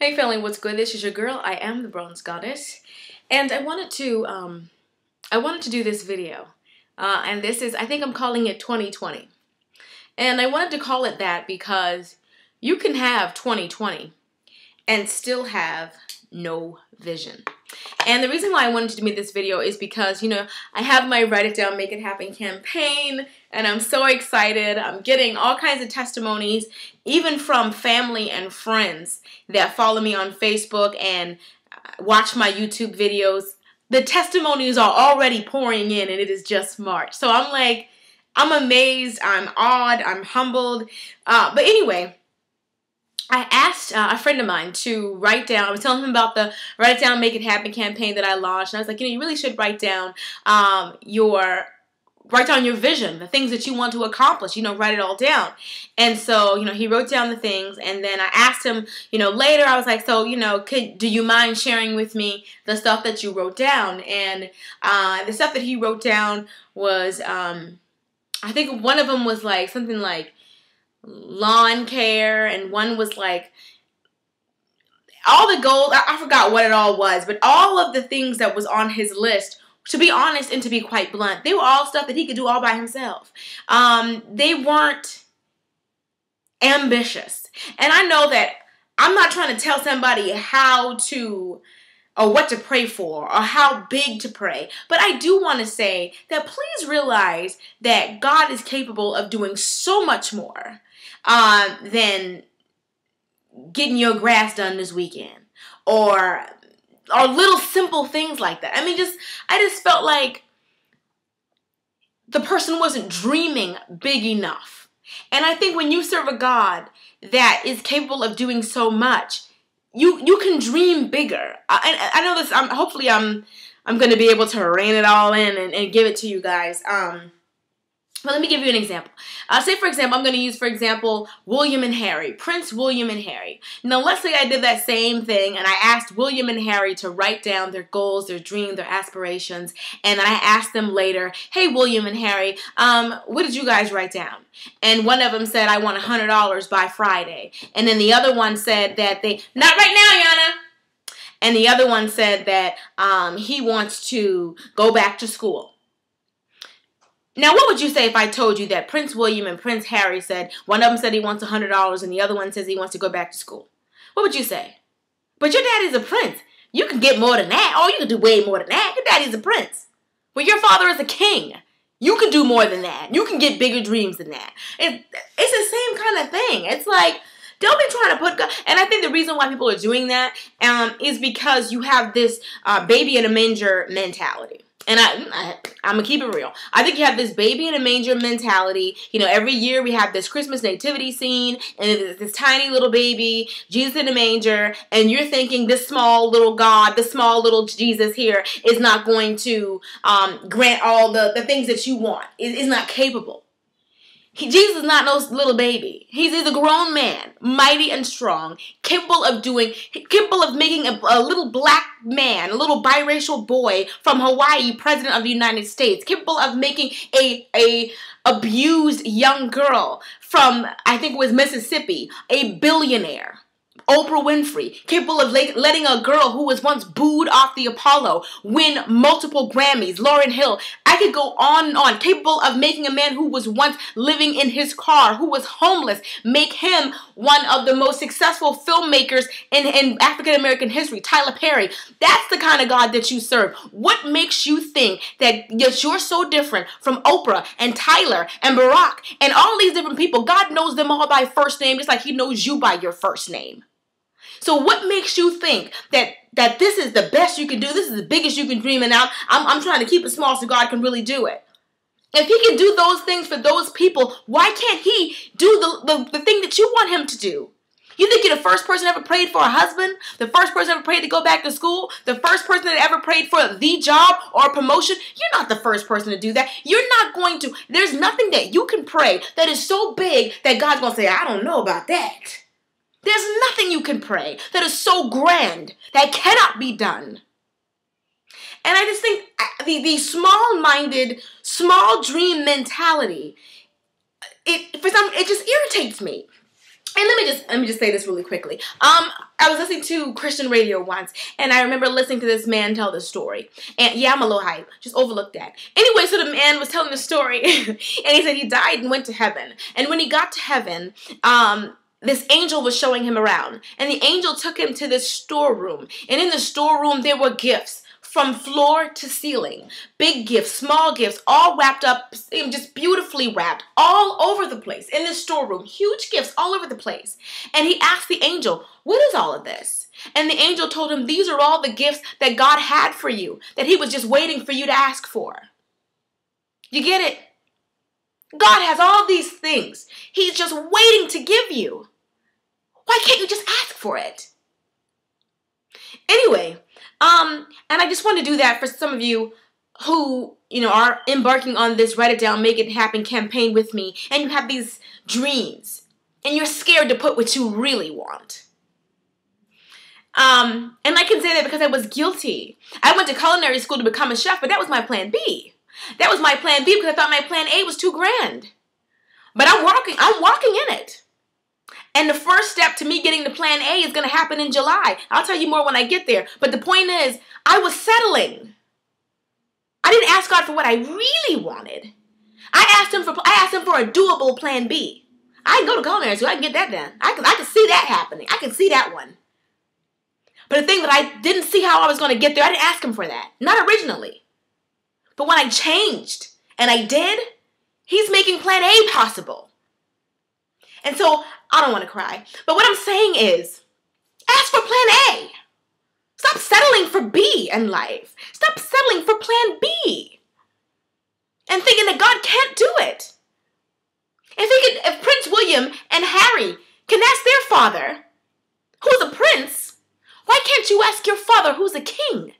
Hey family, what's good? This is your girl. I am the Bronze Goddess, and I wanted to do this video, and this is, I think I'm calling it 2020, and I wanted to call it that because you can have 2020 and still have no vision. And the reason why I wanted to make this video is because, I have my Write It Down, Make It Happen campaign, and I'm so excited. I'm getting all kinds of testimonies, even from family and friends that follow me on Facebook and watch my YouTube videos. The testimonies are already pouring in, and it is just March. So I'm amazed, I'm awed, I'm humbled. But anyway, I asked a friend of mine to write down, I was telling him about the Write It Down, Make It Happen campaign that I launched. And I was like, you really should write down your vision, the things that you want to accomplish, write it all down. And so, he wrote down the things, and then I asked him, later, I was like, so, do you mind sharing with me the stuff that you wrote down? And the stuff that he wrote down was, I think one of them was like something like lawn care, and one was like all the goals. I forgot what it all was, but all of the things that was on his list, to be honest and to be quite blunt, they were all stuff that he could do all by himself. They weren't ambitious. And I know that I'm not trying to tell somebody how to or what to pray for or how big to pray, but I do want to say that please realize that God is capable of doing so much more than getting your grass done this weekend or little simple things like that. I just felt like the person wasn't dreaming big enough. And I think when you serve a God that is capable of doing so much, you can dream bigger. I know this. Hopefully, I'm going to be able to rein it all in and give it to you guys. But let me give you an example. Say, for example, I'm going to use, for example, William and Harry, Prince William and Harry. Now, let's say I did that same thing, and I asked William and Harry to write down their goals, their dreams, their aspirations, and I asked them later, hey, William and Harry, what did you guys write down? And one of them said, I want $100 by Friday. And then the other one said that not right now, Yana. And the other one said that he wants to go back to school. Now, what would you say if I told you that Prince William and Prince Harry said, one of them said he wants $100 and the other one says he wants to go back to school? What would you say? But your daddy's a prince. You can get more than that. Oh, you can do way more than that. Your daddy's a prince. Well, your father is a king. You can do more than that. You can get bigger dreams than that. It's the same kind of thing. It's like, don't be trying to put God. And I think the reason why people are doing that is because you have this baby in a manger mentality. And I'm going to keep it real. I think you have this baby in a manger mentality. Every year we have this Christmas nativity scene, and this tiny little baby, Jesus in a manger, and you're thinking this small little God, this small little Jesus here is not going to grant all the things that you want. Is not capable. Jesus is not no little baby. He's a grown man, mighty and strong, capable of making a little black man, a little biracial boy from Hawaii, president of the United States, capable of making a abused young girl from, I think it was Mississippi, a billionaire. Oprah Winfrey, capable of letting a girl who was once booed off the Apollo win multiple Grammys. Lauryn Hill. I could go on and on. Capable of making a man who was once living in his car, who was homeless, make him one of the most successful filmmakers in African American history. Tyler Perry. That's the kind of God that you serve. What makes you think that you're so different from Oprah and Tyler and Barack and all these different people? God knows them all by first name, just like he knows you by your first name. So what makes you think that this is the best you can do? This is the biggest you can dream, and I'm trying to keep it small so God can really do it. If he can do those things for those people, why can't he do the thing that you want him to do? You think you're the first person ever prayed for a husband? The first person ever prayed to go back to school? The first person that ever prayed for the job or a promotion? You're not the first person to do that. You're not going to. There's nothing that you can pray that is so big that God's going to say, I don't know about that. There's nothing you can pray that is so grand that cannot be done. And I just think the small-minded, small dream mentality, it just irritates me. And let me just say this really quickly. I was listening to Christian radio once, and I remember listening to this man tell the story. And yeah, I'm a little hype. Just overlook that. Anyway, so the man was telling the story, and he said he died and went to heaven. And when he got to heaven, this angel was showing him around, and the angel took him to this storeroom. And in the storeroom, there were gifts from floor to ceiling. Big gifts, small gifts, all wrapped up, just beautifully wrapped, all over the place in this storeroom. Huge gifts all over the place. And he asked the angel, what is all of this? And the angel told him, these are all the gifts that God had for you, that he was just waiting for you to ask for. You get it? God has all these things. He's just waiting to give you. Why can't you just ask for it? Anyway, and I just want to do that for some of you who, are embarking on this Write It Down, Make It Happen campaign with me, and you have these dreams, and you're scared to put what you really want. And I can say that because I was guilty. I went to culinary school to become a chef, but that was my plan B. That was my plan B because I thought my plan A was too grand. But I'm walking in it. And the first step to me getting to plan A is going to happen in July. I'll tell you more when I get there. But the point is, I was settling. I didn't ask God for what I really wanted. I asked him for a doable plan B. I can go to culinary school. I can get that done. I can see that happening. I can see that one. But the thing that I didn't see how I was going to get there, I didn't ask him for that. Not originally. But when I changed, and I did, he's making plan A possible. And so, I don't want to cry. But what I'm saying is, ask for plan A. Stop settling for B in life. Stop settling for plan B. And thinking that God can't do it. If Prince William and Harry can ask their father, who's a prince, why can't you ask your father who's a king?